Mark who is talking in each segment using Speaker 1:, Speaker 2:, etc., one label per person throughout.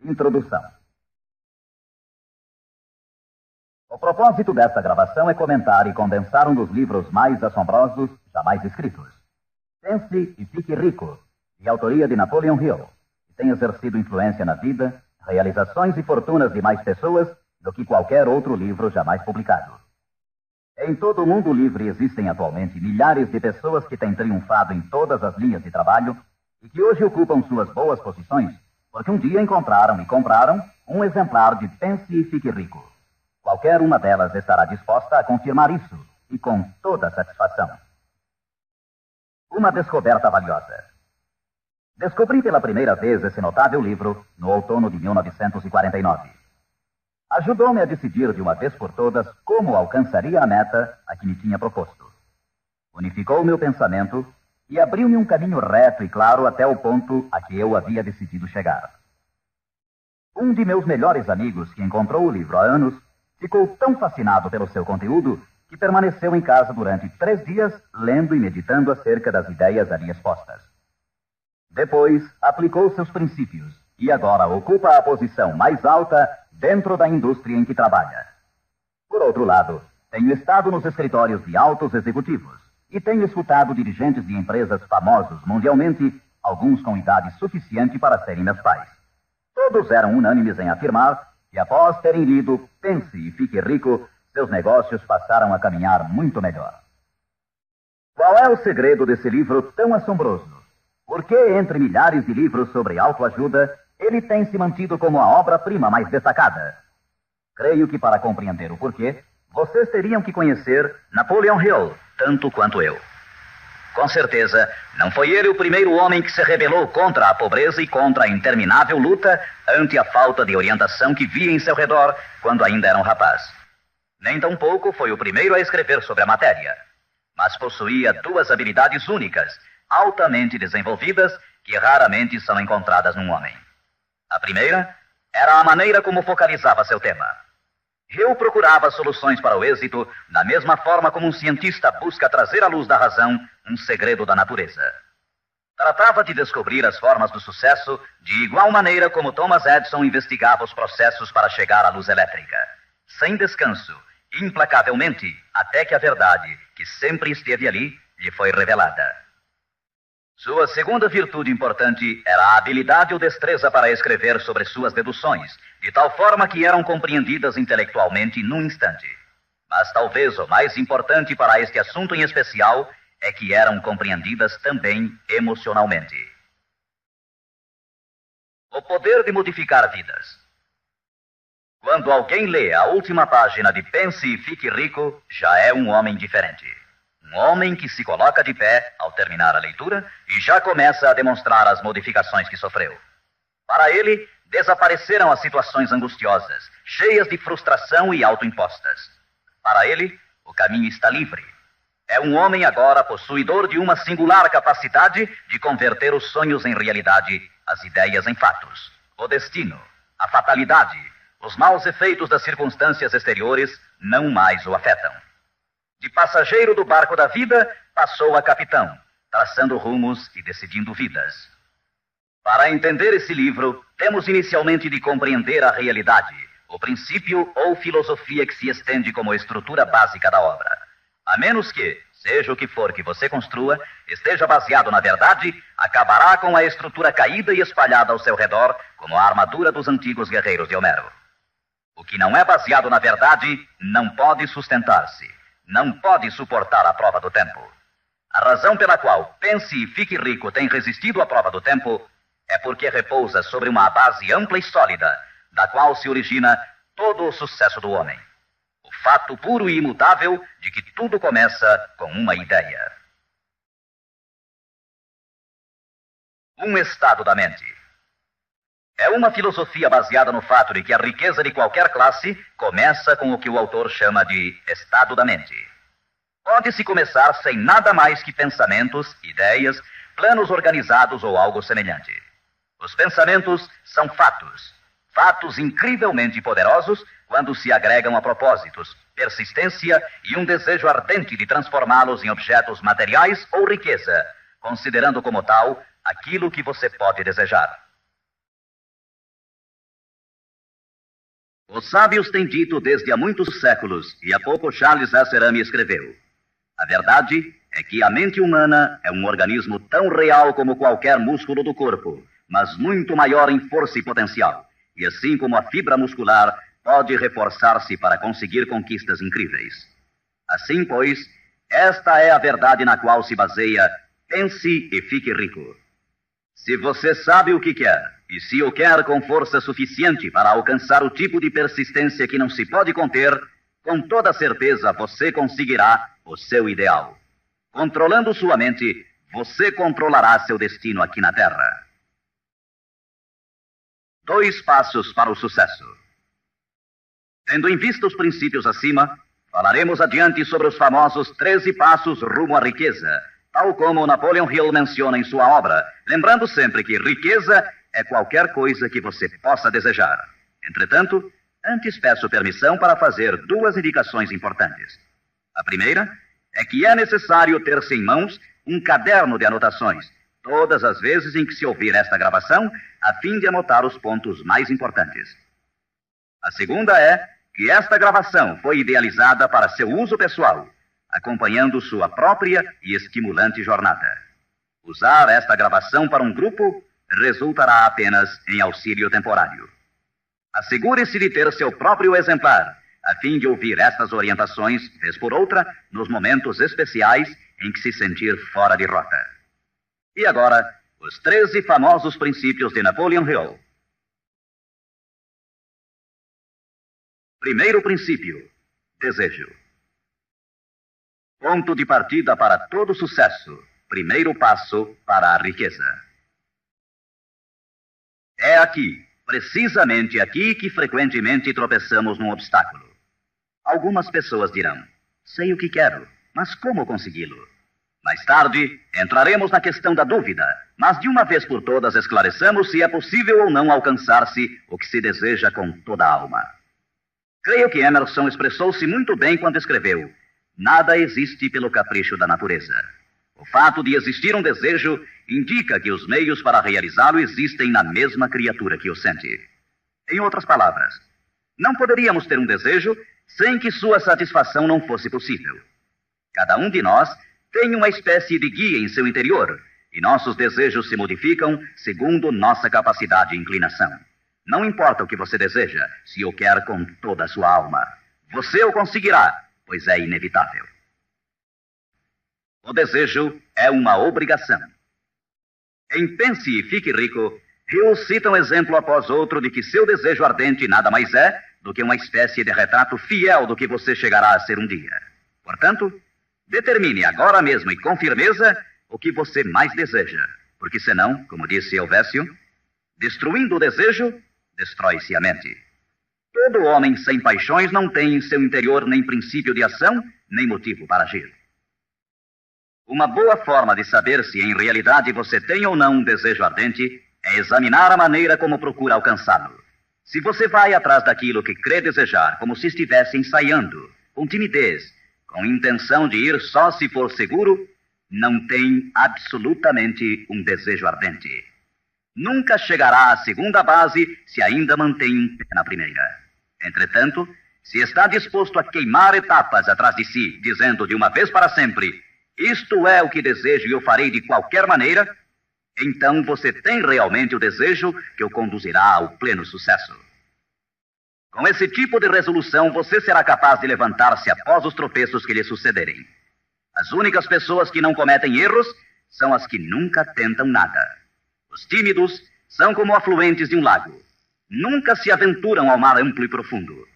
Speaker 1: Introdução. O propósito desta gravação é comentar e condensar um dos livros mais assombrosos jamais escritos. Pense e Fique Rico, de autoria de Napoleon Hill, que tem exercido influência na vida, realizações e fortunas de mais pessoas do que qualquer outro livro jamais publicado. Em todo o mundo livre existem atualmente milhares de pessoas que têm triunfado em todas as linhas de trabalho e que hoje ocupam suas boas posições porque um dia encontraram e compraram um exemplar de Pense e Fique Rico. Qualquer uma delas estará disposta a confirmar isso, e com toda satisfação. Uma descoberta valiosa. Descobri pela primeira vez esse notável livro no outono de 1949. Ajudou-me a decidir de uma vez por todas como alcançaria a meta a que me tinha proposto. Unificou meu pensamento e abriu-me um caminho reto e claro até o ponto a que eu havia decidido chegar. Um de meus melhores amigos, que encontrou o livro há anos, ficou tão fascinado pelo seu conteúdo que permaneceu em casa durante 3 dias, lendo e meditando acerca das ideias ali expostas. Depois, aplicou seus princípios e agora ocupa a posição mais alta dentro da indústria em que trabalha. Por outro lado, tenho estado nos escritórios de altos executivos e tenho escutado dirigentes de empresas famosos mundialmente, alguns com idade suficiente para serem meus pais. Todos eram unânimes em afirmar que após terem lido Pense e Fique Rico, seus negócios passaram a caminhar muito melhor. Qual é o segredo desse livro tão assombroso? Por que, entre milhares de livros sobre autoajuda, ele tem se mantido como a obra-prima mais destacada? Creio que para compreender o porquê, vocês teriam que conhecer Napoleon Hill, tanto quanto eu. Com certeza, não foi ele o primeiro homem que se rebelou contra a pobreza e contra a interminável luta ante a falta de orientação que via em seu redor quando ainda era um rapaz. Nem tampouco foi o primeiro a escrever sobre a matéria, mas possuía 2 habilidades únicas, altamente desenvolvidas, que raramente são encontradas num homem. A primeira era a maneira como focalizava seu tema. Hill procurava soluções para o êxito da mesma forma como um cientista busca trazer à luz da razão um segredo da natureza. Tratava de descobrir as formas do sucesso de igual maneira como Thomas Edison investigava os processos para chegar à luz elétrica, sem descanso, implacavelmente, até que a verdade, que sempre esteve ali, lhe foi revelada. Sua segunda virtude importante era a habilidade ou destreza para escrever sobre suas deduções, de tal forma que eram compreendidas intelectualmente num instante. Mas talvez o mais importante para este assunto em especial é que eram compreendidas também emocionalmente. O poder de modificar vidas. Quando alguém lê a última página de Pense e Fique Rico, já é um homem diferente. Um homem que se coloca de pé ao terminar a leitura e já começa a demonstrar as modificações que sofreu. Para ele, desapareceram as situações angustiosas, cheias de frustração e autoimpostas. Para ele, o caminho está livre. É um homem agora possuidor de uma singular capacidade de converter os sonhos em realidade, as ideias em fatos. O destino, a fatalidade, os maus efeitos das circunstâncias exteriores não mais o afetam. De passageiro do barco da vida, passou a capitão, traçando rumos e decidindo vidas. Para entender esse livro, temos inicialmente de compreender a realidade, o princípio ou filosofia que se estende como estrutura básica da obra. A menos que, seja o que for que você construa, esteja baseado na verdade, acabará com a estrutura caída e espalhada ao seu redor, como a armadura dos antigos guerreiros de Homero. O que não é baseado na verdade não pode sustentar-se. Não pode suportar a prova do tempo. A razão pela qual Pense e Fique Rico tem resistido à prova do tempo é porque repousa sobre uma base ampla e sólida, da qual se origina todo o sucesso do homem. O fato puro e imutável de que tudo começa com uma ideia. Um estado da mente. É uma filosofia baseada no fato de que a riqueza de qualquer classe começa com o que o autor chama de estado da mente. Pode-se começar sem nada mais que pensamentos, ideias, planos organizados ou algo semelhante. Os pensamentos são fatos. Fatos incrivelmente poderosos quando se agregam a propósitos, persistência e um desejo ardente de transformá-los em objetos materiais ou riqueza, considerando como tal aquilo que você pode desejar. Os sábios têm dito desde há muitos séculos, e há pouco Charles Asserami escreveu: a verdade é que a mente humana é um organismo tão real como qualquer músculo do corpo, mas muito maior em força e potencial. E assim como a fibra muscular pode reforçar-se para conseguir conquistas incríveis. Assim, pois, esta é a verdade na qual se baseia Pense e Fique Rico. Se você sabe o que quer, e se o quer com força suficiente para alcançar o tipo de persistência que não se pode conter, com toda certeza você conseguirá o seu ideal. Controlando sua mente, você controlará seu destino aqui na Terra. 2 passos para o sucesso. Tendo em vista os princípios acima, falaremos adiante sobre os famosos 13 passos rumo à riqueza, tal como Napoleon Hill menciona em sua obra, lembrando sempre que riqueza é qualquer coisa que você possa desejar. Entretanto, antes peço permissão para fazer 2 indicações importantes. A primeira é que é necessário ter-se em mãos um caderno de anotações, todas as vezes em que se ouvir esta gravação, a fim de anotar os pontos mais importantes. A segunda é que esta gravação foi idealizada para seu uso pessoal, acompanhando sua própria e estimulante jornada. Usar esta gravação para um grupo resultará apenas em auxílio temporário. Assegure-se de ter seu próprio exemplar, a fim de ouvir estas orientações, vez por outra, nos momentos especiais em que se sentir fora de rota. E agora, os 13 famosos princípios de Napoleon Hill. Primeiro princípio: desejo. Ponto de partida para todo sucesso. Primeiro passo para a riqueza. É aqui, precisamente aqui, que frequentemente tropeçamos num obstáculo. Algumas pessoas dirão: sei o que quero, mas como consegui-lo? Mais tarde, entraremos na questão da dúvida, mas de uma vez por todas esclareçamos se é possível ou não alcançar-se o que se deseja com toda a alma. Creio que Emerson expressou-se muito bem quando escreveu: nada existe pelo capricho da natureza. O fato de existir um desejo indica que os meios para realizá-lo existem na mesma criatura que o sente. Em outras palavras, não poderíamos ter um desejo sem que sua satisfação não fosse possível. Cada um de nós tem uma espécie de guia em seu interior, e nossos desejos se modificam segundo nossa capacidade e inclinação. Não importa o que você deseja, se o quer com toda a sua alma. Você o conseguirá, pois é inevitável. O desejo é uma obrigação. Em Pense e Fique Rico, Hill cita um exemplo após outro de que seu desejo ardente nada mais é do que uma espécie de retrato fiel do que você chegará a ser um dia. Portanto, determine agora mesmo e com firmeza o que você mais deseja, porque senão, como disse Helvécio, destruindo o desejo, destrói-se a mente. Todo homem sem paixões não tem em seu interior nem princípio de ação, nem motivo para agir. Uma boa forma de saber se em realidade você tem ou não um desejo ardente é examinar a maneira como procura alcançá-lo. Se você vai atrás daquilo que crê desejar, como se estivesse ensaiando, com timidez, com intenção de ir só se for seguro, não tem absolutamente um desejo ardente. Nunca chegará à segunda base se ainda mantém um pé na primeira. Entretanto, se está disposto a queimar etapas atrás de si, dizendo de uma vez para sempre: isto é o que desejo e eu farei de qualquer maneira, então você tem realmente o desejo que o conduzirá ao pleno sucesso. Com esse tipo de resolução, você será capaz de levantar-se após os tropeços que lhe sucederem. As únicas pessoas que não cometem erros são as que nunca tentam nada. Os tímidos são como afluentes de um lago. Nunca se aventuram ao mar amplo e profundo.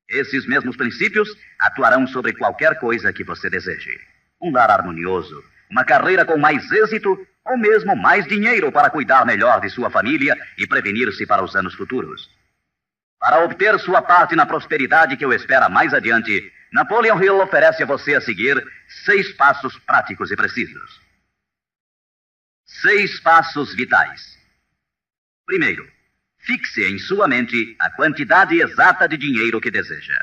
Speaker 1: Esses mesmos princípios atuarão sobre qualquer coisa que você deseje. Um lar harmonioso, uma carreira com mais êxito ou mesmo mais dinheiro para cuidar melhor de sua família e prevenir-se para os anos futuros. Para obter sua parte na prosperidade que o espera mais adiante, Napoleon Hill oferece a você a seguir 6 passos práticos e precisos. 6 passos vitais. Primeiro, fixe em sua mente a quantidade exata de dinheiro que deseja.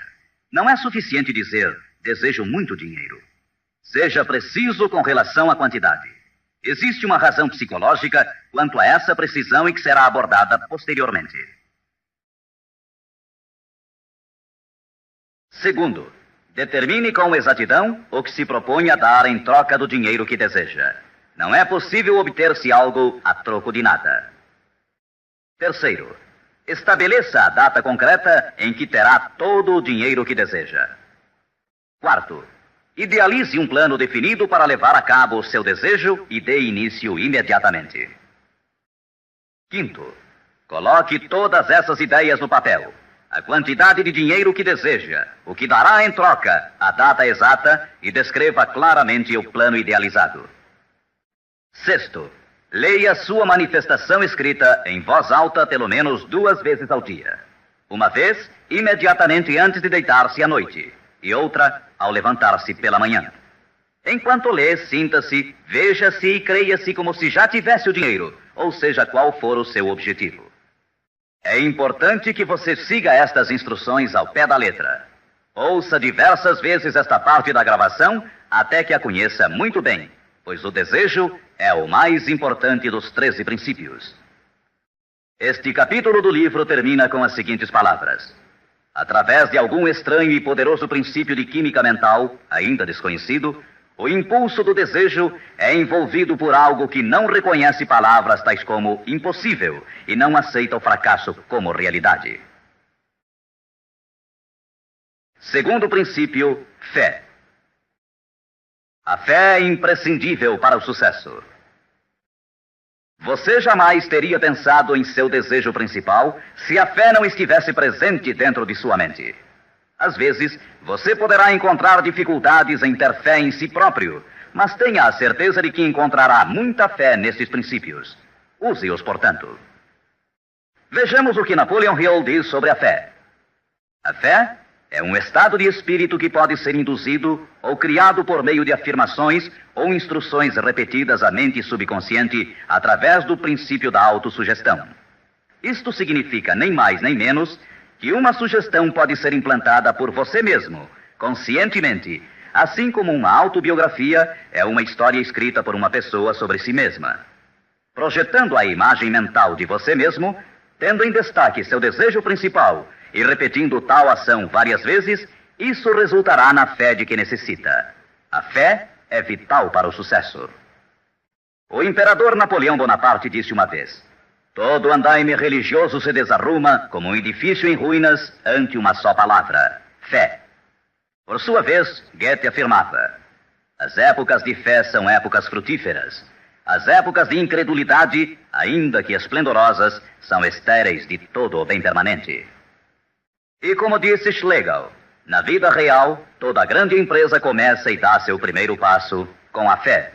Speaker 1: Não é suficiente dizer: desejo muito dinheiro. Seja preciso com relação à quantidade. Existe uma razão psicológica quanto a essa precisão e que será abordada posteriormente. Segundo, determine com exatidão o que se propõe a dar em troca do dinheiro que deseja. Não é possível obter-se algo a troco de nada. Terceiro, estabeleça a data concreta em que terá todo o dinheiro que deseja. Quarto, idealize um plano definido para levar a cabo o seu desejo e dê início imediatamente. Quinto, coloque todas essas ideias no papel. A quantidade de dinheiro que deseja, o que dará em troca, a data exata e descreva claramente o plano idealizado. Sexto, leia sua manifestação escrita em voz alta pelo menos 2 vezes ao dia. Uma vez, imediatamente antes de deitar-se à noite, e outra, ao levantar-se pela manhã. Enquanto lê, sinta-se, veja-se e creia-se como se já tivesse o dinheiro, ou seja, qual for o seu objetivo. É importante que você siga estas instruções ao pé da letra. Ouça diversas vezes esta parte da gravação até que a conheça muito bem, pois o desejo é o mais importante dos 13 princípios. Este capítulo do livro termina com as seguintes palavras: através de algum estranho e poderoso princípio de química mental, ainda desconhecido, o impulso do desejo é envolvido por algo que não reconhece palavras tais como impossível e não aceita o fracasso como realidade. Segundo princípio, fé. A fé é imprescindível para o sucesso. Você jamais teria pensado em seu desejo principal se a fé não estivesse presente dentro de sua mente. Às vezes, você poderá encontrar dificuldades em ter fé em si próprio, mas tenha a certeza de que encontrará muita fé nesses princípios. Use-os, portanto. Vejamos o que Napoleon Hill diz sobre a fé. A fé é um estado de espírito que pode ser induzido ou criado por meio de afirmações ou instruções repetidas à mente subconsciente através do princípio da autossugestão. Isto significa nem mais nem menos que uma sugestão pode ser implantada por você mesmo, conscientemente, assim como uma autobiografia é uma história escrita por uma pessoa sobre si mesma. Projetando a imagem mental de você mesmo, tendo em destaque seu desejo principal e repetindo tal ação várias vezes, isso resultará na fé de que necessita. A fé é vital para o sucesso. O imperador Napoleão Bonaparte disse uma vez: todo andaime religioso se desarruma como um edifício em ruínas ante uma só palavra: fé. Por sua vez, Goethe afirmava: as épocas de fé são épocas frutíferas. As épocas de incredulidade, ainda que esplendorosas, são estéreis de todo o bem permanente. E como disse Schlegel, na vida real, toda grande empresa começa e dá seu primeiro passo com a fé.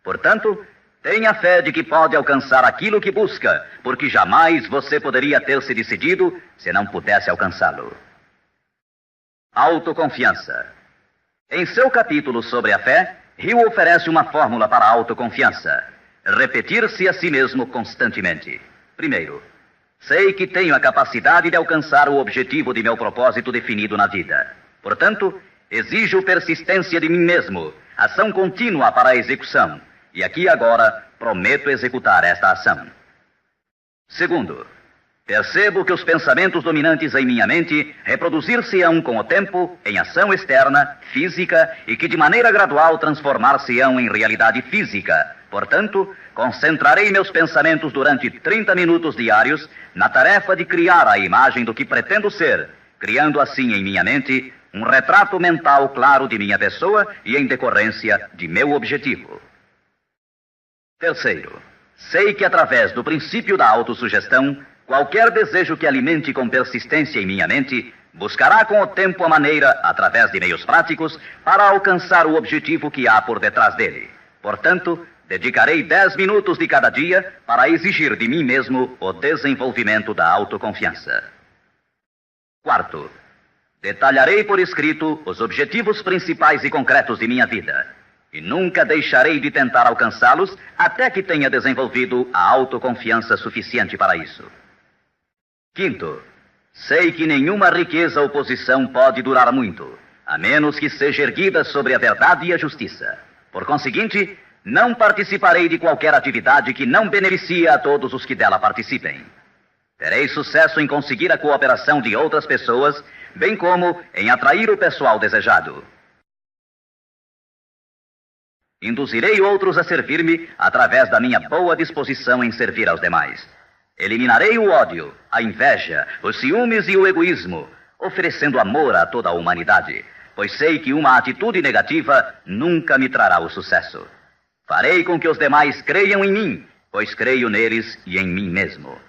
Speaker 1: Portanto, tenha fé de que pode alcançar aquilo que busca, porque jamais você poderia ter se decidido se não pudesse alcançá-lo. Autoconfiança. Em seu capítulo sobre a fé, Hill oferece uma fórmula para a autoconfiança: repetir-se a si mesmo constantemente. Primeiro, sei que tenho a capacidade de alcançar o objetivo de meu propósito definido na vida. Portanto, exijo persistência de mim mesmo, ação contínua para a execução. E aqui agora prometo executar esta ação. Segundo, percebo que os pensamentos dominantes em minha mente reproduzir-se-ão com o tempo em ação externa, física, e que de maneira gradual transformar-se-ão em realidade física. Portanto, concentrarei meus pensamentos durante 30 minutos diários na tarefa de criar a imagem do que pretendo ser, criando assim em minha mente um retrato mental claro de minha pessoa e em decorrência de meu objetivo. Terceiro, sei que através do princípio da autossugestão, qualquer desejo que alimente com persistência em minha mente buscará com o tempo a maneira, através de meios práticos, para alcançar o objetivo que há por detrás dele. Portanto, dedicarei 10 minutos de cada dia para exigir de mim mesmo o desenvolvimento da autoconfiança. Quarto, detalharei por escrito os objetivos principais e concretos de minha vida. E nunca deixarei de tentar alcançá-los até que tenha desenvolvido a autoconfiança suficiente para isso. Quinto, sei que nenhuma riqueza ou posição pode durar muito, a menos que seja erguida sobre a verdade e a justiça. Por conseguinte, não participarei de qualquer atividade que não beneficie a todos os que dela participem. Terei sucesso em conseguir a cooperação de outras pessoas, bem como em atrair o pessoal desejado. Induzirei outros a servir-me através da minha boa disposição em servir aos demais. Eliminarei o ódio, a inveja, os ciúmes e o egoísmo, oferecendo amor a toda a humanidade, pois sei que uma atitude negativa nunca me trará o sucesso. Farei com que os demais creiam em mim, pois creio neles e em mim mesmo.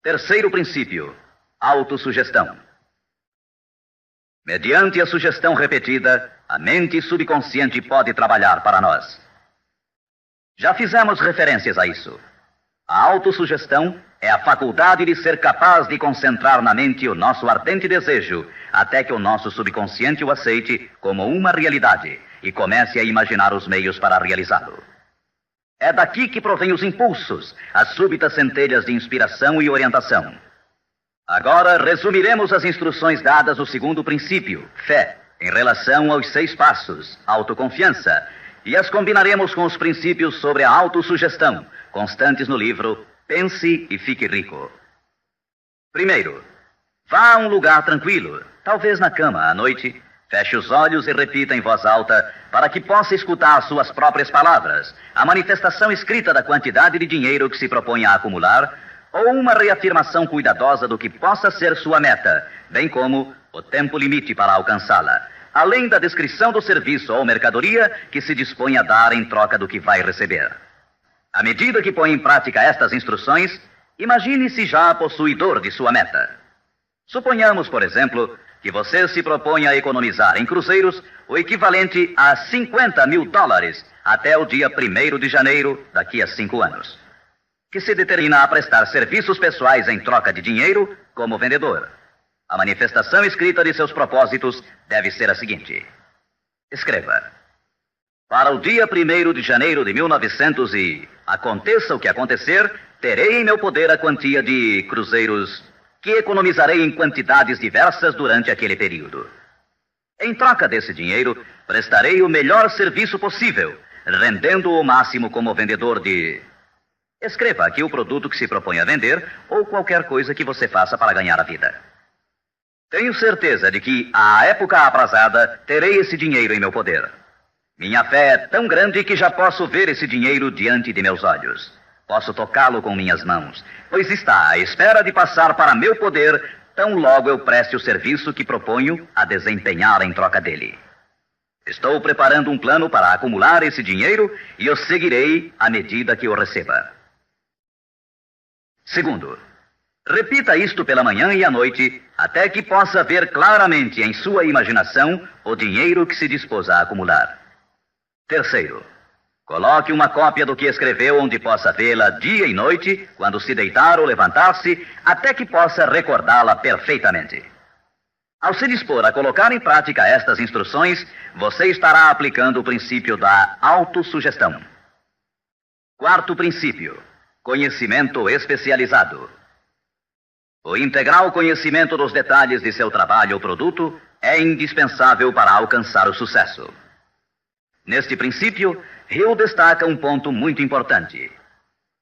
Speaker 1: Terceiro princípio: autossugestão. Mediante a sugestão repetida, a mente subconsciente pode trabalhar para nós. Já fizemos referências a isso. A autossugestão é a faculdade de ser capaz de concentrar na mente o nosso ardente desejo, até que o nosso subconsciente o aceite como uma realidade e comece a imaginar os meios para realizá-lo. É daqui que provém os impulsos, as súbitas centelhas de inspiração e orientação. Agora resumiremos as instruções dadas no segundo princípio, fé, em relação aos 6 passos, autoconfiança, e as combinaremos com os princípios sobre a autossugestão, constantes no livro Pense e Fique Rico. Primeiro, vá a um lugar tranquilo, talvez na cama à noite, feche os olhos e repita em voz alta para que possa escutar suas próprias palavras, a manifestação escrita da quantidade de dinheiro que se propõe a acumular, ou uma reafirmação cuidadosa do que possa ser sua meta, bem como o tempo limite para alcançá-la, além da descrição do serviço ou mercadoria que se dispõe a dar em troca do que vai receber. À medida que põe em prática estas instruções, imagine-se já possuidor de sua meta. Suponhamos, por exemplo, que você se propõe a economizar em cruzeiros o equivalente a $50 mil até o dia 1º de janeiro, daqui a 5 anos, que se determina a prestar serviços pessoais em troca de dinheiro como vendedor. A manifestação escrita de seus propósitos deve ser a seguinte. Escreva: para o dia 1º de janeiro de 1900 e aconteça o que acontecer, terei em meu poder a quantia de cruzeiros que economizarei em quantidades diversas durante aquele período. Em troca desse dinheiro, prestarei o melhor serviço possível, rendendo o máximo como vendedor de... Escreva aqui o produto que se propõe a vender ou qualquer coisa que você faça para ganhar a vida. Tenho certeza de que, à época aprazada, terei esse dinheiro em meu poder. Minha fé é tão grande que já posso ver esse dinheiro diante de meus olhos. Posso tocá-lo com minhas mãos, pois está à espera de passar para meu poder, tão logo eu preste o serviço que proponho a desempenhar em troca dele. Estou preparando um plano para acumular esse dinheiro e eu seguirei à medida que o receba. Segundo, repita isto pela manhã e à noite, até que possa ver claramente em sua imaginação o dinheiro que se dispôs a acumular. Terceiro, coloque uma cópia do que escreveu onde possa vê-la dia e noite, quando se deitar ou levantar-se, até que possa recordá-la perfeitamente. Ao se dispor a colocar em prática estas instruções, você estará aplicando o princípio da autossugestão. Quarto princípio: conhecimento especializado. O integral conhecimento dos detalhes de seu trabalho ou produto é indispensável para alcançar o sucesso. Neste princípio, Hill destaca um ponto muito importante.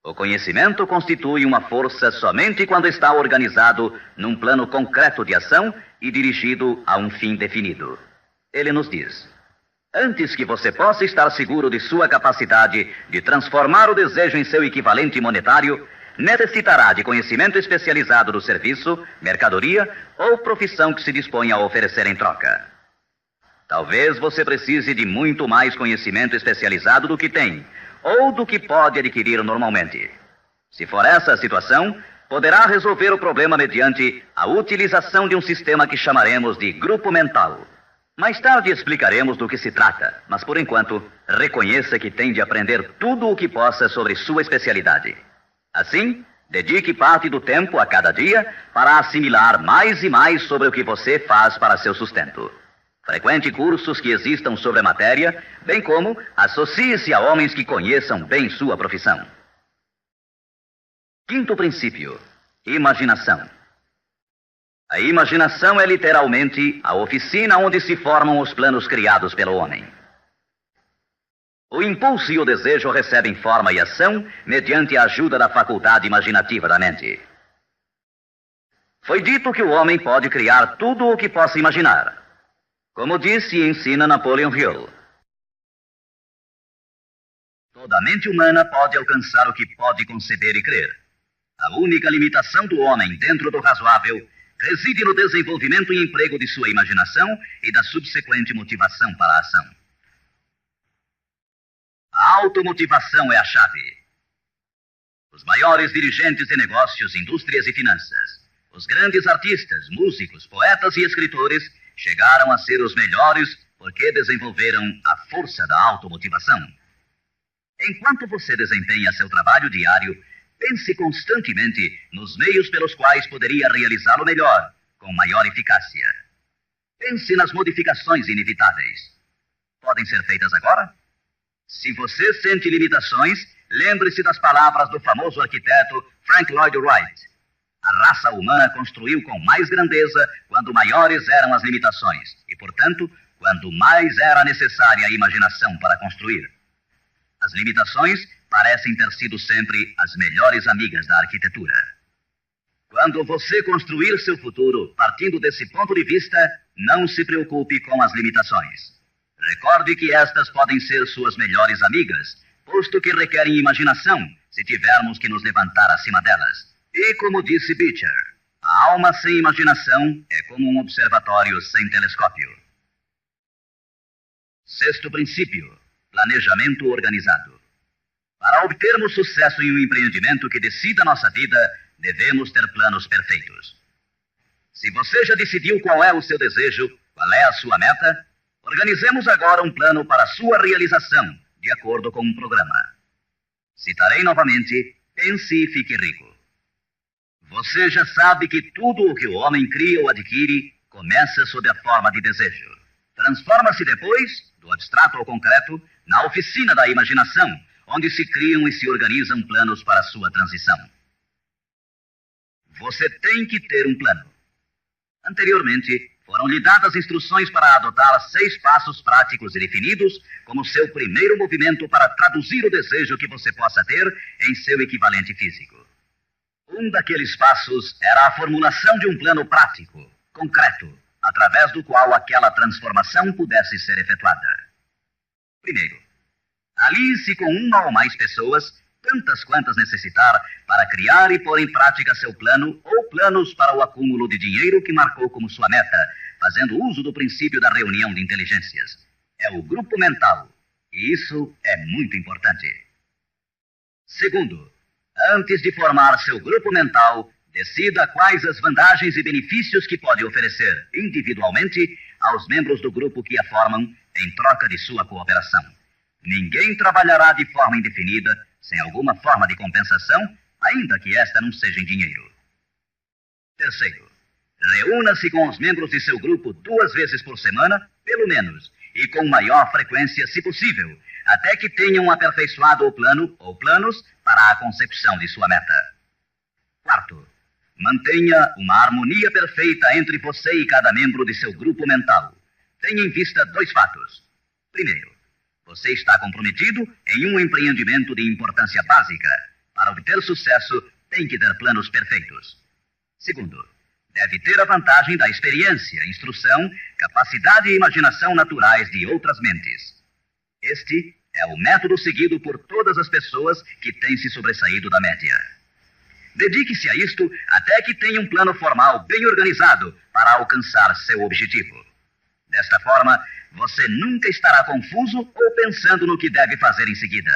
Speaker 1: O conhecimento constitui uma força somente quando está organizado num plano concreto de ação e dirigido a um fim definido. Ele nos diz: antes que você possa estar seguro de sua capacidade de transformar o desejo em seu equivalente monetário, necessitará de conhecimento especializado do serviço, mercadoria ou profissão que se dispõe a oferecer em troca. Talvez você precise de muito mais conhecimento especializado do que tem, ou do que pode adquirir normalmente. Se for essa a situação, poderá resolver o problema mediante a utilização de um sistema que chamaremos de grupo mental. Mais tarde explicaremos do que se trata, mas por enquanto, reconheça que tem de aprender tudo o que possa sobre sua especialidade. Assim, dedique parte do tempo a cada dia para assimilar mais e mais sobre o que você faz para seu sustento. Frequente cursos que existam sobre a matéria, bem como associe-se a homens que conheçam bem sua profissão. Quinto princípio: imaginação. A imaginação é literalmente a oficina onde se formam os planos criados pelo homem. O impulso e o desejo recebem forma e ação mediante a ajuda da faculdade imaginativa da mente. Foi dito que o homem pode criar tudo o que possa imaginar, como disse e ensina Napoleon Hill. Toda a mente humana pode alcançar o que pode conceber e crer. A única limitação do homem dentro do razoável reside no desenvolvimento e emprego de sua imaginação e da subsequente motivação para a ação. A automotivação é a chave. Os maiores dirigentes de negócios, indústrias e finanças, os grandes artistas, músicos, poetas e escritores chegaram a ser os melhores porque desenvolveram a força da automotivação. Enquanto você desempenha seu trabalho diário, pense constantemente nos meios pelos quais poderia realizá-lo melhor, com maior eficácia. Pense nas modificações inevitáveis. Podem ser feitas agora? Se você sente limitações, lembre-se das palavras do famoso arquiteto Frank Lloyd Wright. A raça humana construiu com mais grandeza quando maiores eram as limitações e, portanto, quando mais era necessária a imaginação para construir. As limitações parecem ter sido sempre as melhores amigas da arquitetura. Quando você construir seu futuro partindo desse ponto de vista, não se preocupe com as limitações. Recorde que estas podem ser suas melhores amigas, posto que requerem imaginação se tivermos que nos levantar acima delas. E como disse Beecher, a alma sem imaginação é como um observatório sem telescópio. Sexto princípio: planejamento organizado. Para obtermos sucesso em um empreendimento que decida nossa vida, devemos ter planos perfeitos. Se você já decidiu qual é o seu desejo, qual é a sua meta, organizemos agora um plano para sua realização, de acordo com um programa. Citarei novamente: pense e fique rico. Você já sabe que tudo o que o homem cria ou adquire começa sob a forma de desejo. Transforma-se depois, do abstrato ao concreto, na oficina da imaginação, onde se criam e se organizam planos para sua transição. Você tem que ter um plano. Anteriormente, foram lhe dadas instruções para adotar 6 passos práticos e definidos como seu primeiro movimento para traduzir o desejo que você possa ter em seu equivalente físico. Um daqueles passos era a formulação de um plano prático, concreto, através do qual aquela transformação pudesse ser efetuada. Primeiro, alie-se com uma ou mais pessoas, tantas quantas necessitar, para criar e pôr em prática seu plano ou planos para o acúmulo de dinheiro que marcou como sua meta, fazendo uso do princípio da reunião de inteligências. É o grupo mental, e isso é muito importante. Segundo, antes de formar seu grupo mental, decida quais as vantagens e benefícios que pode oferecer individualmente aos membros do grupo que a formam em troca de sua cooperação. Ninguém trabalhará de forma indefinida sem alguma forma de compensação, ainda que esta não seja em dinheiro. Terceiro, reúna-se com os membros de seu grupo 2 vezes por semana, pelo menos, e com maior frequência, se possível, até que tenham aperfeiçoado o plano ou planos para a consecução de sua meta. Quarto, mantenha uma harmonia perfeita entre você e cada membro de seu grupo mental. Tenha em vista 2 fatos. Primeiro, você está comprometido em um empreendimento de importância básica. Para obter sucesso, tem que ter planos perfeitos. Segundo, deve ter a vantagem da experiência, instrução, capacidade e imaginação naturais de outras mentes. Este é o método seguido por todas as pessoas que têm se sobressaído da média. Dedique-se a isto até que tenha um plano formal bem organizado para alcançar seu objetivo. Desta forma, você nunca estará confuso ou pensando no que deve fazer em seguida.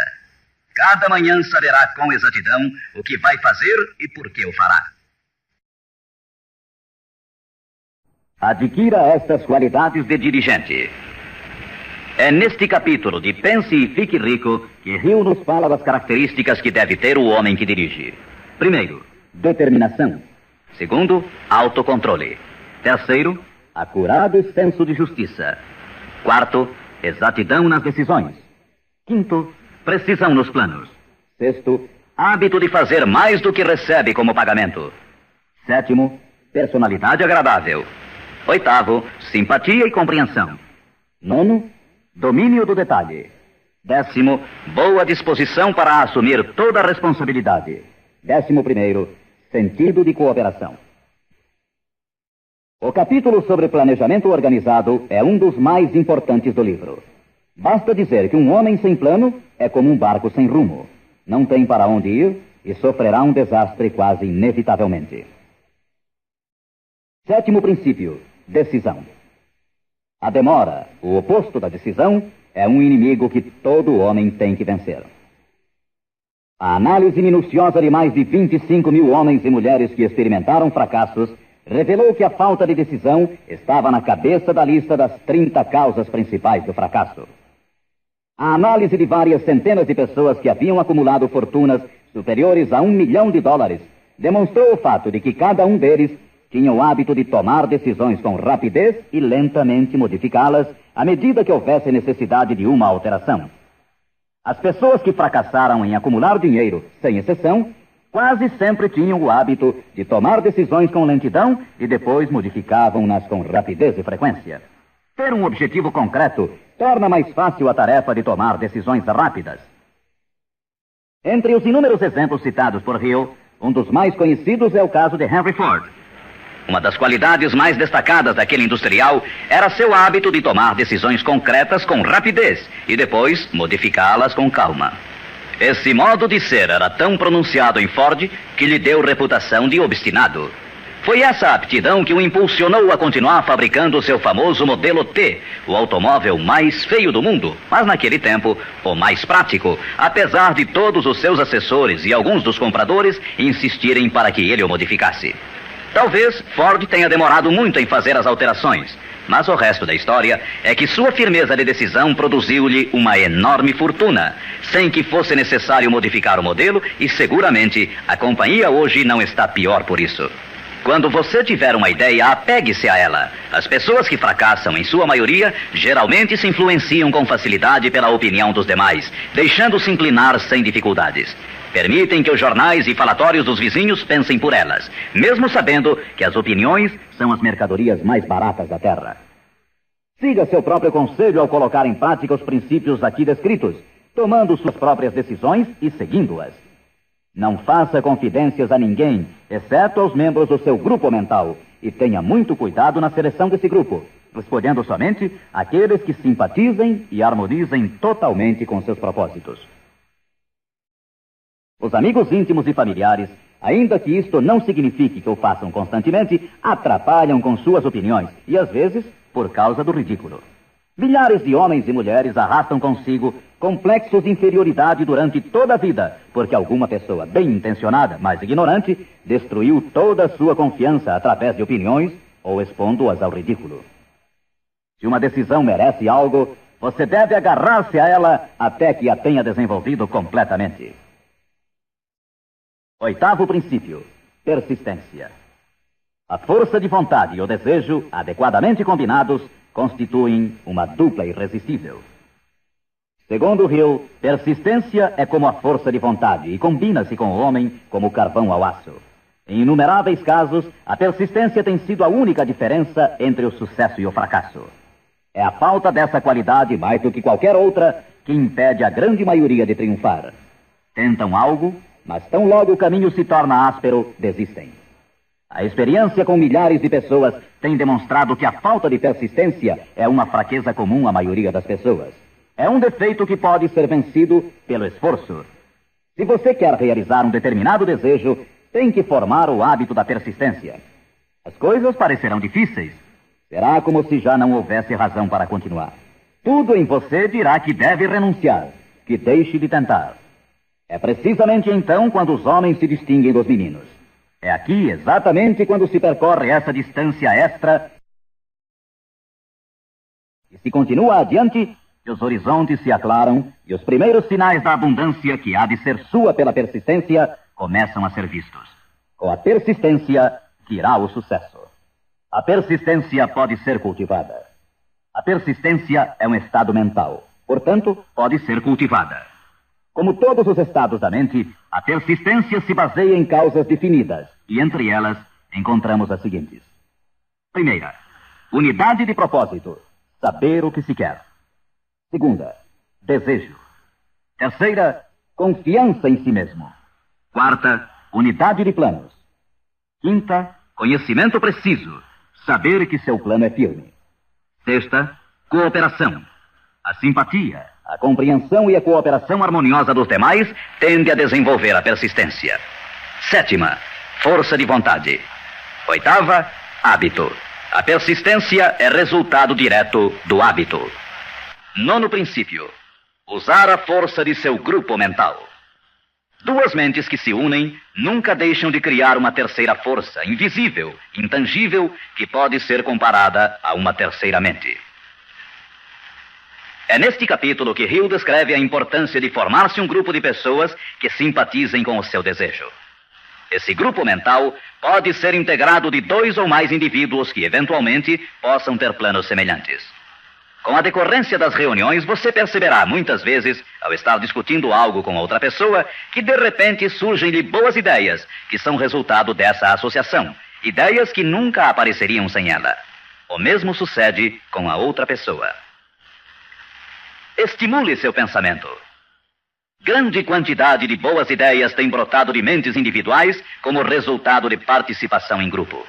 Speaker 1: Cada manhã saberá com exatidão o que vai fazer e por que o fará. Adquira estas qualidades de dirigente. É neste capítulo de Pense e Fique Rico que Hill nos fala das características que deve ter o homem que dirige. Primeiro, determinação. Segundo, autocontrole. Terceiro, acurado senso de justiça. Quarto, exatidão nas decisões. Quinto, precisão nos planos. Sexto, hábito de fazer mais do que recebe como pagamento. Sétimo, personalidade agradável. Oitavo, simpatia e compreensão. Nono, domínio do detalhe. Décimo, boa disposição para assumir toda a responsabilidade. 11º, sentido de cooperação. O capítulo sobre planejamento organizado é um dos mais importantes do livro. Basta dizer que um homem sem plano é como um barco sem rumo. Não tem para onde ir e sofrerá um desastre quase inevitavelmente. 7º princípio, decisão. A demora, o oposto da decisão, é um inimigo que todo homem tem que vencer. A análise minuciosa de mais de 25 mil homens e mulheres que experimentaram fracassos revelou que a falta de decisão estava na cabeça da lista das 30 causas principais do fracasso. A análise de várias centenas de pessoas que haviam acumulado fortunas superiores a $1 milhão demonstrou o fato de que cada um deles tinha o hábito de tomar decisões com rapidez e lentamente modificá-las à medida que houvesse necessidade de uma alteração. As pessoas que fracassaram em acumular dinheiro, sem exceção, quase sempre tinham o hábito de tomar decisões com lentidão e depois modificavam-nas com rapidez e frequência. Ter um objetivo concreto torna mais fácil a tarefa de tomar decisões rápidas. Entre os inúmeros exemplos citados por Hill, um dos mais conhecidos é o caso de Henry Ford. Uma das qualidades mais destacadas daquele industrial era seu hábito de tomar decisões concretas com rapidez e depois modificá-las com calma. Esse modo de ser era tão pronunciado em Ford que lhe deu reputação de obstinado. Foi essa aptidão que o impulsionou a continuar fabricando seu famoso modelo T, o automóvel mais feio do mundo, mas naquele tempo o mais prático, apesar de todos os seus assessores e alguns dos compradores insistirem para que ele o modificasse. Talvez Ford tenha demorado muito em fazer as alterações, mas o resto da história é que sua firmeza de decisão produziu-lhe uma enorme fortuna, sem que fosse necessário modificar o modelo, e seguramente a companhia hoje não está pior por isso. Quando você tiver uma ideia, apegue-se a ela. As pessoas que fracassam, em sua maioria, geralmente se influenciam com facilidade pela opinião dos demais, deixando-se inclinar sem dificuldades. Permitem que os jornais e falatórios dos vizinhos pensem por elas, mesmo sabendo que as opiniões são as mercadorias mais baratas da terra. Siga seu próprio conselho ao colocar em prática os princípios aqui descritos, tomando suas próprias decisões e seguindo-as. Não faça confidências a ninguém, exceto aos membros do seu grupo mental, e tenha muito cuidado na seleção desse grupo, escolhendo somente aqueles que simpatizem e harmonizem totalmente com seus propósitos. Os amigos íntimos e familiares, ainda que isto não signifique que o façam constantemente, atrapalham com suas opiniões e, às vezes, por causa do ridículo. Milhares de homens e mulheres arrastam consigo complexos de inferioridade durante toda a vida, porque alguma pessoa bem intencionada, mas ignorante, destruiu toda a sua confiança através de opiniões ou expondo-as ao ridículo. Se uma decisão merece algo, você deve agarrar-se a ela até que a tenha desenvolvido completamente. 8º princípio, persistência. A força de vontade e o desejo, adequadamente combinados, constituem uma dupla irresistível. Segundo Hill, persistência é como a força de vontade e combina-se com o homem como o carvão ao aço. Em inumeráveis casos, a persistência tem sido a única diferença entre o sucesso e o fracasso. É a falta dessa qualidade, mais do que qualquer outra, que impede a grande maioria de triunfar. Tentam algo, mas tão logo o caminho se torna áspero, desistem. A experiência com milhares de pessoas tem demonstrado que a falta de persistência é uma fraqueza comum à maioria das pessoas. É um defeito que pode ser vencido pelo esforço. Se você quer realizar um determinado desejo, tem que formar o hábito da persistência. As coisas parecerão difíceis. Será como se já não houvesse razão para continuar. Tudo em você dirá que deve renunciar, que deixe de tentar. É precisamente então quando os homens se distinguem dos meninos. É aqui, exatamente quando se percorre essa distância extra e se continua adiante, que os horizontes se aclaram e os primeiros sinais da abundância que há de ser sua pela persistência começam a ser vistos. Com a persistência virá o sucesso. A persistência pode ser cultivada. A persistência é um estado mental, portanto, pode ser cultivada. Como todos os estados da mente, a persistência se baseia em causas definidas, e entre elas encontramos as seguintes. Primeira, unidade de propósito, saber o que se quer. Segunda, desejo, Terceira, confiança em si mesmo. Quarta, unidade de planos. Quinta, conhecimento preciso, saber que seu plano é firme. Sexta, cooperação. A simpatia, a compreensão e a cooperação harmoniosa dos demais tende a desenvolver a persistência. Sétima, força de vontade. Oitava, hábito. A persistência é resultado direto do hábito. Nono princípio, usar a força de seu grupo mental. Duas mentes que se unem nunca deixam de criar uma terceira força, invisível, intangível, que pode ser comparada a uma terceira mente. É neste capítulo que Hill descreve a importância de formar-se um grupo de pessoas que simpatizem com o seu desejo. Esse grupo mental pode ser integrado de 2 ou mais indivíduos que, eventualmente, possam ter planos semelhantes. Com a decorrência das reuniões, você perceberá muitas vezes, ao estar discutindo algo com outra pessoa, que de repente surgem-lhe boas ideias, que são resultado dessa associação. Ideias que nunca apareceriam sem ela. O mesmo sucede com a outra pessoa. Estimule seu pensamento. Grande quantidade de boas ideias tem brotado de mentes individuais como resultado de participação em grupo.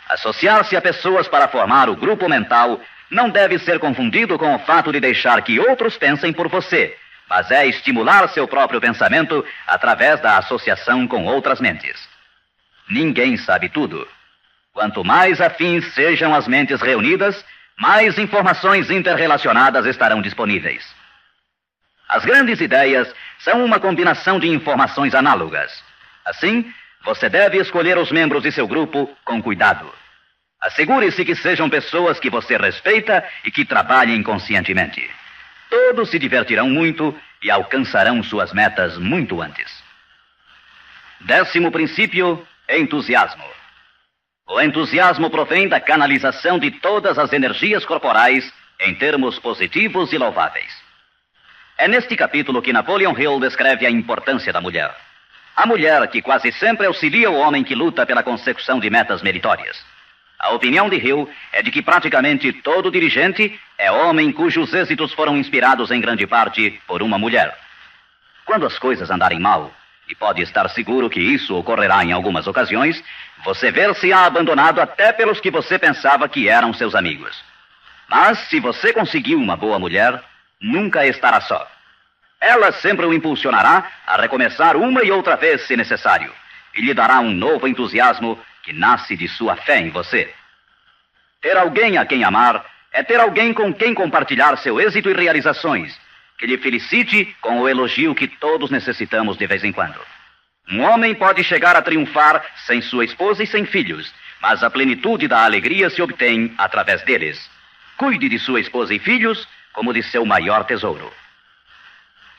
Speaker 1: Associar-se a pessoas para formar o grupo mental não deve ser confundido com o fato de deixar que outros pensem por você, mas é estimular seu próprio pensamento através da associação com outras mentes. Ninguém sabe tudo. Quanto mais afins sejam as mentes reunidas, mais informações interrelacionadas estarão disponíveis. As grandes ideias são uma combinação de informações análogas. Assim, você deve escolher os membros de seu grupo com cuidado. Assegure-se que sejam pessoas que você respeita e que trabalhem conscientemente. Todos se divertirão muito e alcançarão suas metas muito antes. 10º princípio, entusiasmo. O entusiasmo provém da canalização de todas as energias corporais em termos positivos e louváveis. É neste capítulo que Napoleon Hill descreve a importância da mulher. A mulher que quase sempre auxilia o homem que luta pela consecução de metas meritórias. A opinião de Hill é de que praticamente todo dirigente é homem cujos êxitos foram inspirados em grande parte por uma mulher. Quando as coisas andarem mal, e pode estar seguro que isso ocorrerá em algumas ocasiões, você ver-se-á abandonado até pelos que você pensava que eram seus amigos. Mas se você conseguiu uma boa mulher, nunca estará só. Ela sempre o impulsionará a recomeçar uma e outra vez se necessário, e lhe dará um novo entusiasmo que nasce de sua fé em você. Ter alguém a quem amar é ter alguém com quem compartilhar seu êxito e realizações, que lhe felicite com o elogio que todos necessitamos de vez em quando. Um homem pode chegar a triunfar sem sua esposa e sem filhos, mas a plenitude da alegria se obtém através deles. Cuide de sua esposa e filhos como de seu maior tesouro.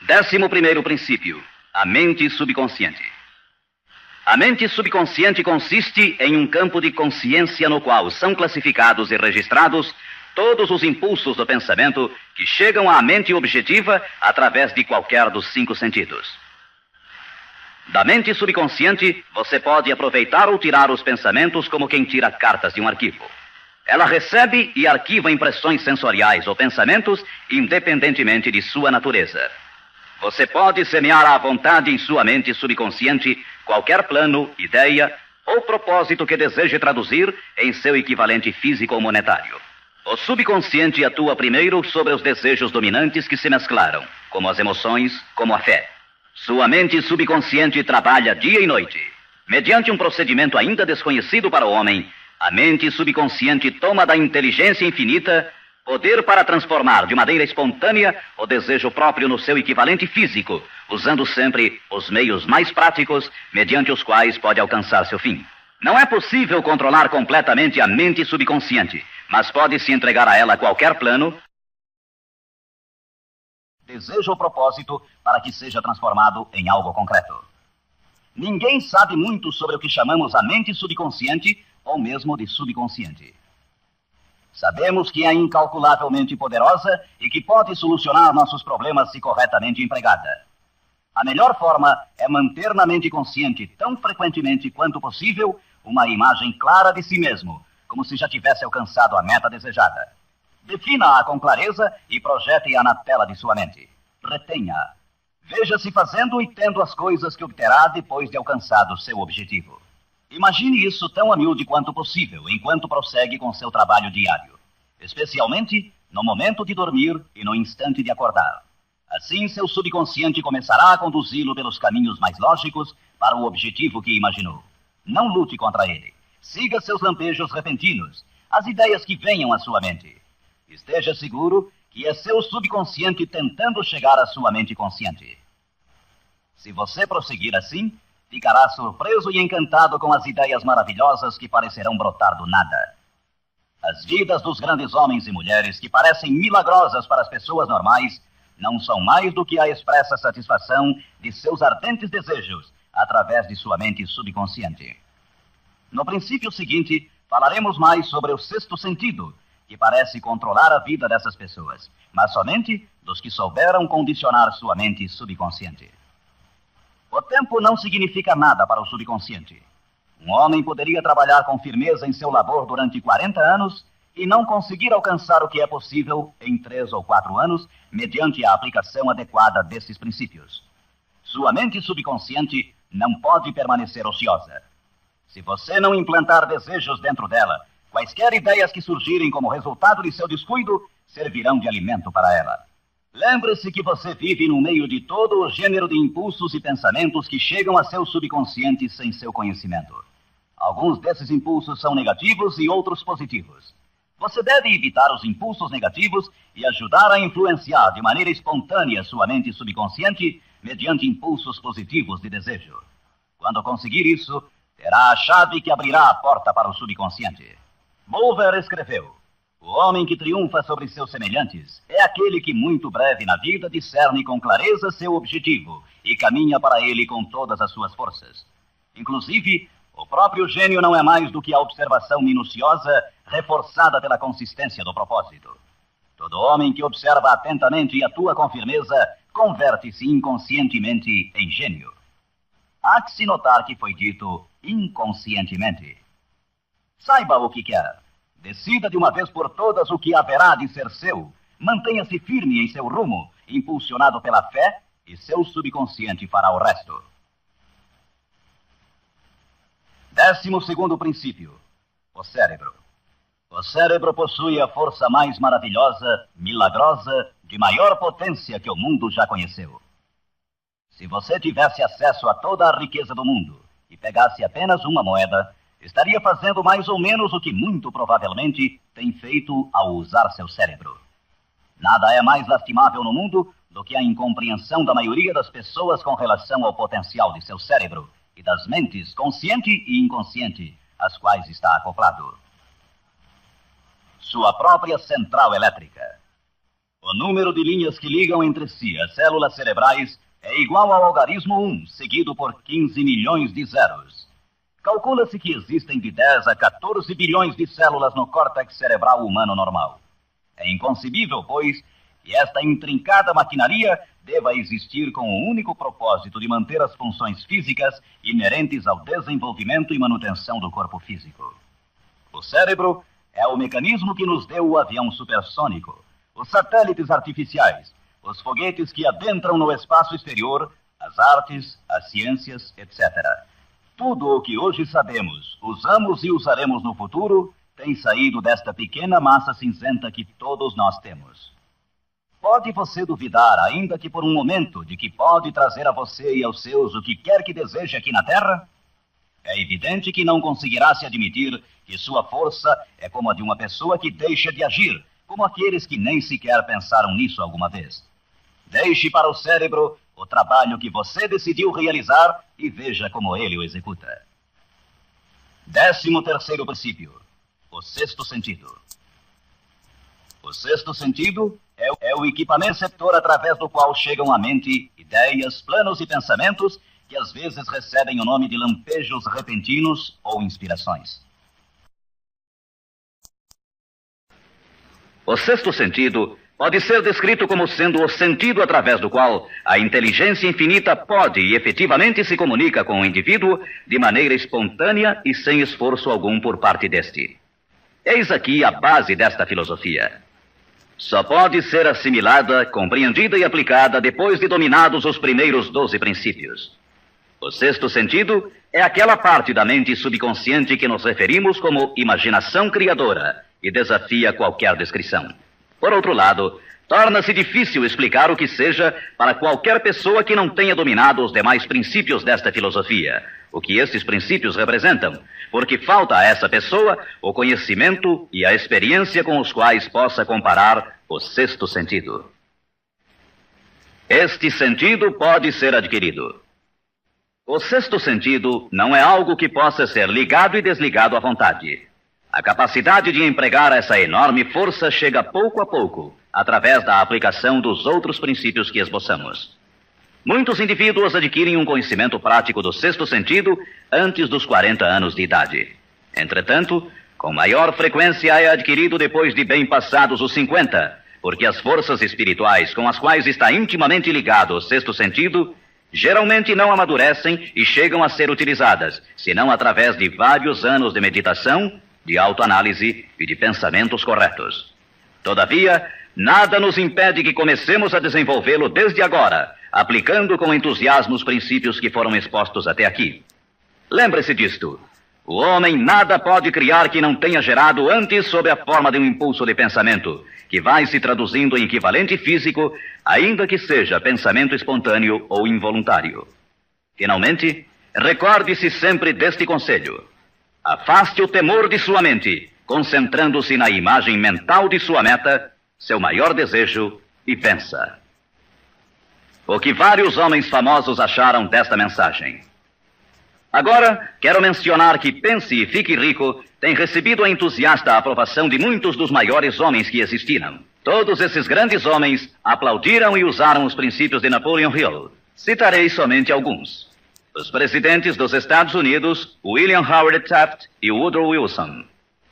Speaker 1: 11º princípio, a mente subconsciente. A mente subconsciente consiste em um campo de consciência no qual são classificados e registrados todos os impulsos do pensamento que chegam à mente objetiva através de qualquer dos 5 sentidos. Da mente subconsciente, você pode aproveitar ou tirar os pensamentos como quem tira cartas de um arquivo. Ela recebe e arquiva impressões sensoriais ou pensamentos independentemente de sua natureza. Você pode semear à vontade em sua mente subconsciente qualquer plano, ideia ou propósito que deseje traduzir em seu equivalente físico ou monetário. O subconsciente atua primeiro sobre os desejos dominantes que se mesclaram, como as emoções, como a fé. Sua mente subconsciente trabalha dia e noite. Mediante um procedimento ainda desconhecido para o homem, a mente subconsciente toma da inteligência infinita poder para transformar de maneira espontânea o desejo próprio no seu equivalente físico, usando sempre os meios mais práticos mediante os quais pode alcançar seu fim. Não é possível controlar completamente a mente subconsciente, mas pode-se entregar a ela qualquer plano, desejo ou propósito para que seja transformado em algo concreto. Ninguém sabe muito sobre o que chamamos a mente subconsciente ou mesmo de subconsciente. Sabemos que é incalculavelmente poderosa e que pode solucionar nossos problemas se corretamente empregada. A melhor forma é manter na mente consciente, tão frequentemente quanto possível, uma imagem clara de si mesmo, como se já tivesse alcançado a meta desejada. Defina-a com clareza e projete-a na tela de sua mente. Retenha-a. Veja-se fazendo e tendo as coisas que obterá depois de alcançado seu objetivo. Imagine isso tão a miúde quanto possível, enquanto prossegue com seu trabalho diário, especialmente no momento de dormir e no instante de acordar. Assim, seu subconsciente começará a conduzi-lo pelos caminhos mais lógicos para o objetivo que imaginou. Não lute contra ele. Siga seus lampejos repentinos, as ideias que venham à sua mente. Esteja seguro que é seu subconsciente tentando chegar à sua mente consciente. Se você prosseguir assim, ficará surpreso e encantado com as ideias maravilhosas que parecerão brotar do nada. As vidas dos grandes homens e mulheres que parecem milagrosas para as pessoas normais não são mais do que a expressa satisfação de seus ardentes desejos através de sua mente subconsciente. No princípio seguinte, falaremos mais sobre o sexto sentido, que parece controlar a vida dessas pessoas, mas somente dos que souberam condicionar sua mente subconsciente. O tempo não significa nada para o subconsciente. Um homem poderia trabalhar com firmeza em seu labor durante 40 anos e não conseguir alcançar o que é possível em 3 ou 4 anos, mediante a aplicação adequada desses princípios. Sua mente subconsciente não pode permanecer ociosa. Se você não implantar desejos dentro dela, quaisquer ideias que surgirem como resultado de seu descuido servirão de alimento para ela. Lembre-se que você vive no meio de todo o gênero de impulsos e pensamentos que chegam a seu subconsciente sem seu conhecimento. Alguns desses impulsos são negativos e outros positivos. Você deve evitar os impulsos negativos e ajudar a influenciar de maneira espontânea sua mente subconsciente mediante impulsos positivos de desejo. Quando conseguir isso, terá a chave que abrirá a porta para o subconsciente. Bulwer escreveu: o homem que triunfa sobre seus semelhantes é aquele que muito breve na vida discerne com clareza seu objetivo e caminha para ele com todas as suas forças. Inclusive, o próprio gênio não é mais do que a observação minuciosa reforçada pela consistência do propósito. Todo homem que observa atentamente e atua com firmeza converte-se inconscientemente em gênio. Há que se notar que foi dito inconscientemente. Saiba o que quer. Decida de uma vez por todas o que haverá de ser seu. Mantenha-se firme em seu rumo, impulsionado pela fé, e seu subconsciente fará o resto. 12º princípio: o cérebro. O cérebro possui a força mais maravilhosa, milagrosa, de maior potência que o mundo já conheceu. Se você tivesse acesso a toda a riqueza do mundo e pegasse apenas uma moeda, estaria fazendo mais ou menos o que muito provavelmente tem feito ao usar seu cérebro. Nada é mais lastimável no mundo do que a incompreensão da maioria das pessoas com relação ao potencial de seu cérebro e das mentes consciente e inconsciente, às quais está acoplado. Sua própria central elétrica. O número de linhas que ligam entre si as células cerebrais é igual ao algarismo 1, seguido por 15 milhões de zeros. Calcula-se que existem de 10 a 14 bilhões de células no córtex cerebral humano normal. É inconcebível, pois, que esta intrincada maquinaria deva existir com o único propósito de manter as funções físicas inerentes ao desenvolvimento e manutenção do corpo físico. O cérebro é o mecanismo que nos deu o avião supersônico, os satélites artificiais, os foguetes que adentram no espaço exterior, as artes, as ciências, etc. Tudo o que hoje sabemos, usamos e usaremos no futuro, tem saído desta pequena massa cinzenta que todos nós temos. Pode você duvidar, ainda que por um momento, de que pode trazer a você e aos seus o que quer que deseje aqui na Terra? É evidente que não conseguirá se admitir que sua força é como a de uma pessoa que deixa de agir, como aqueles que nem sequer pensaram nisso alguma vez. Deixe para o cérebro o trabalho que você decidiu realizar e veja como ele o executa. 13º princípio: o sexto sentido. O sexto sentido é o equipamento receptor através do qual chegam à mente ideias, planos e pensamentos que às vezes recebem o nome de lampejos repentinos ou inspirações. O sexto sentido pode ser descrito como sendo o sentido através do qual a inteligência infinita pode e efetivamente se comunica com o indivíduo de maneira espontânea e sem esforço algum por parte deste. Eis aqui a base desta filosofia.
Speaker 2: só pode ser assimilada, compreendida e aplicada depois de dominados os primeiros 12 princípios. O sexto sentido é aquela parte da mente subconsciente que nos referimos como imaginação criadora e desafia qualquer descrição. Por outro lado, torna-se difícil explicar o que seja para qualquer pessoa que não tenha dominado os demais princípios desta filosofia, o que estes princípios representam, porque falta a essa pessoa o conhecimento e a experiência com os quais possa comparar o sexto sentido. Este sentido pode ser adquirido. O sexto sentido não é algo que possa ser ligado e desligado à vontade. A capacidade de empregar essa enorme força chega pouco a pouco, através da aplicação dos outros princípios que esboçamos. Muitos indivíduos adquirem um conhecimento prático do sexto sentido antes dos 40 anos de idade. Entretanto, com maior frequência é adquirido depois de bem passados os 50, porque as forças espirituais com as quais está intimamente ligado o sexto sentido geralmente não amadurecem e chegam a ser utilizadas, senão através de vários anos de meditação, de autoanálise e de pensamentos corretos. Todavia, nada nos impede que comecemos a desenvolvê-lo desde agora, aplicando com entusiasmo os princípios que foram expostos até aqui. Lembre-se disto. O homem nada pode criar que não tenha gerado antes sob a forma de um impulso de pensamento, que vai se traduzindo em equivalente físico, ainda que seja pensamento espontâneo ou involuntário. Finalmente, recorde-se sempre deste conselho. Afaste o temor de sua mente, concentrando-se na imagem mental de sua meta, seu maior desejo, e pensa. O que vários homens famosos acharam desta mensagem. Agora, quero mencionar que Pense e Fique Rico tem recebido a entusiasta aprovação de muitos dos maiores homens que existiram. Todos esses grandes homens aplaudiram e usaram os princípios de Napoleon Hill. Citarei somente alguns. Os presidentes dos Estados Unidos, William Howard Taft e Woodrow Wilson.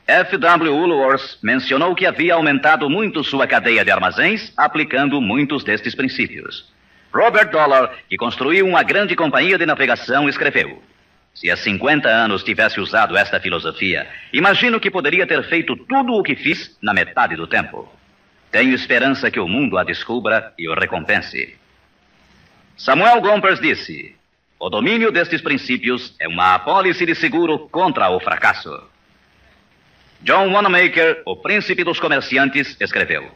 Speaker 2: F.W. Woolworth mencionou que havia aumentado muito sua cadeia de armazéns, aplicando muitos destes princípios. Robert Dollar, que construiu uma grande companhia de navegação, escreveu: se há 50 anos tivesse usado esta filosofia, imagino que poderia ter feito tudo o que fiz na metade do tempo. Tenho esperança que o mundo a descubra e o recompense. Samuel Gompers disse: o domínio destes princípios é uma apólice de seguro contra o fracasso. John Wanamaker, o príncipe dos comerciantes, escreveu: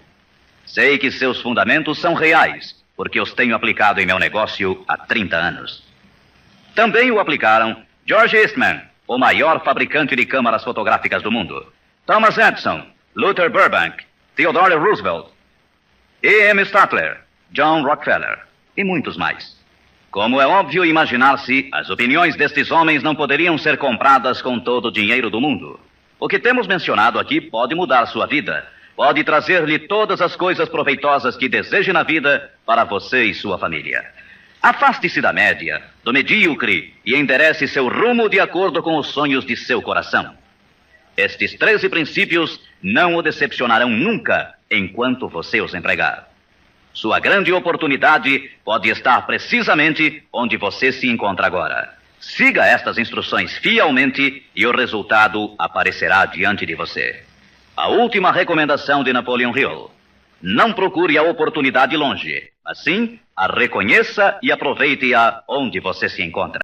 Speaker 2: sei que seus fundamentos são reais, porque os tenho aplicado em meu negócio há 30 anos. Também o aplicaram George Eastman, o maior fabricante de câmaras fotográficas do mundo, Thomas Edison, Luther Burbank, Theodore Roosevelt, E.M. Statler, John Rockefeller e muitos mais. Como é óbvio imaginar-se, as opiniões destes homens não poderiam ser compradas com todo o dinheiro do mundo. O que temos mencionado aqui pode mudar sua vida, pode trazer-lhe todas as coisas proveitosas que deseje na vida para você e sua família. Afaste-se da média, do medíocre e enderece seu rumo de acordo com os sonhos de seu coração. Estes 13 princípios não o decepcionarão nunca enquanto você os empregar. Sua grande oportunidade pode estar precisamente onde você se encontra agora. Siga estas instruções fielmente e o resultado aparecerá diante de você. A última recomendação de Napoleon Hill: não procure a oportunidade longe, mas sim a reconheça e aproveite-a onde você se encontra.